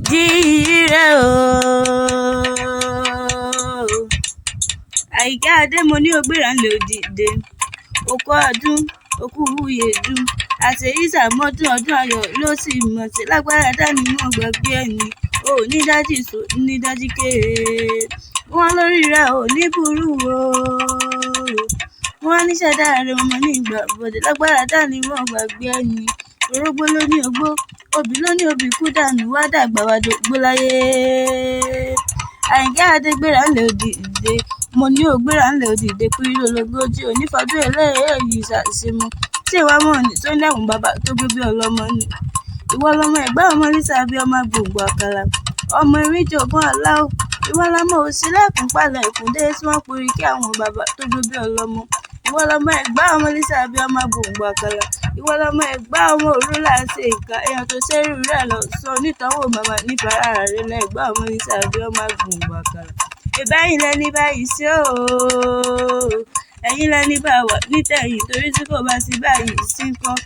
jíire o. Àyìnkẹ́ Adé mo ní ògbéra ńlẹ̀ òdìdé okó ọdún okú wúyè dún àṣeyí sàmọ́dún ọdún ayọ̀ ló sì mọ̀ sí lágbára dání mọ́ gbàgbé ẹni ò ní dájí sọ ní dájí kéé wọn lórí rẹ ò ní burú o wọn níṣẹ́ dáre ọmọ ní ìgbà bọ̀dẹ̀ lágbára dání mọ́ gbàgbé ẹni orógbó ló ní ogbó obì ló ní obì kú dànù wá dàgbà wá dògbó láyé. Àyìnkẹ́ Adé gbéra ńlẹ̀ òdìdé mo ní ògbéra ńlẹ̀ òdìdé kú ilé ológójì onífọdún eléyìí ṣàṣemọ tí ìwà mọ̀ ní tó ń lẹ́hùn bàbá tó gbé bí ọlọ́mọ ni ìwọ lọmọ ẹ̀gbá ọmọ níta bí ọmọ gbòǹgbò àkàlà ọmọ eríjì ogún aláwọ̀ ìwọ lọmọ òsì lẹ́kùn palẹ̀ ìkúndé tí wọ́n porí kí àwọn bàbá tó gbé bí ọlọ́mọ ìwọ lọmọ ẹ̀gbá ọmọ níta bí ọmọ gbòǹgbò àkàlà ìwọ lọmọ ẹ̀gbá ọmọ òru láti ìka èèyàn tó ṣerú rẹ̀ lọ sọ nítọ́wò màmá nífàárà rẹ̀ lẹ́gbá ọmọ níta bí ọmọ gbòǹgbò àkàlà ìbáyìí lẹni báyìí sí ooo ẹ̀yin lẹni bá wà nítẹ̀yìn torí tí kò bá sí báyìí sí nǹkan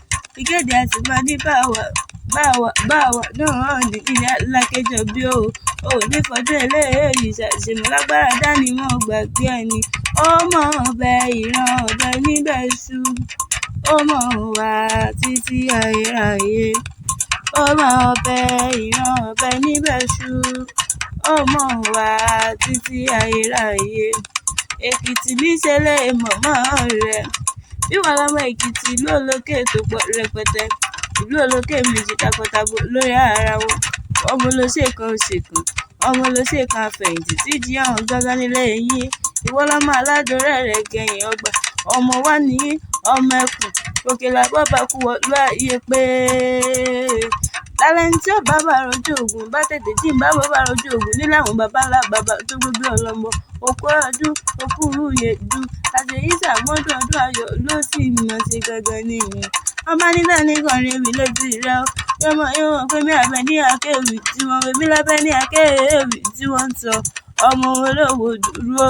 ìkéde àti máa ní báwa náà ní ilé alákẹjọ bí o ní fọdún eléyìí ṣàṣemọ lágbára dání mọ́ gbàgbé ẹni ọmọ ọbẹ ìran ọbẹ níbẹ̀ ṣú ọmọ wa títí ayérayé ọmọ ọbẹ ìran ọbẹ níbẹ̀ ṣú ọmọ wa títí ayérayé. Èkìtì mi ṣẹlẹ̀ mọ̀mọ́ rẹ̀ bí wọn lọ́mọ Èkìtì ìlú olókè tó pọ̀ rẹpẹtẹ ìlú olókè méjì takọtabo lórí ara wọn ọmọ olóṣè kan òṣèkàn ọmọ olóṣè kan àfẹ̀yìntì tí jí àwọn gángan nílé yín ìwọ lọ́mọ aládùúrẹ́ rẹ̀ gẹ̀yìn ọgbà ọmọ wa nìyí ọmọ ẹkùn òkèlà bàbá kú wọlú ayé pé lálẹ́ tí ó bàbá rojú ògùn bá tètè jí bá bàbá rojú ògùn nílẹ̀ àwọn bàbá ńlá bàbá tó gbogbo ọlọ́mọ okó ọdún okú wúyè dún àṣeyí sàmọ́dún ọdún ayọ̀ ló sì mọ̀ sí gangan nìyí ọmọ nílẹ̀ nìkànnì èmi létí rẹ yọmọ yóò pé mi Habeniakewi tí wọ́n pè mí Habeniakewi tí wọ́n ń sọ ọmọ olówó dúró.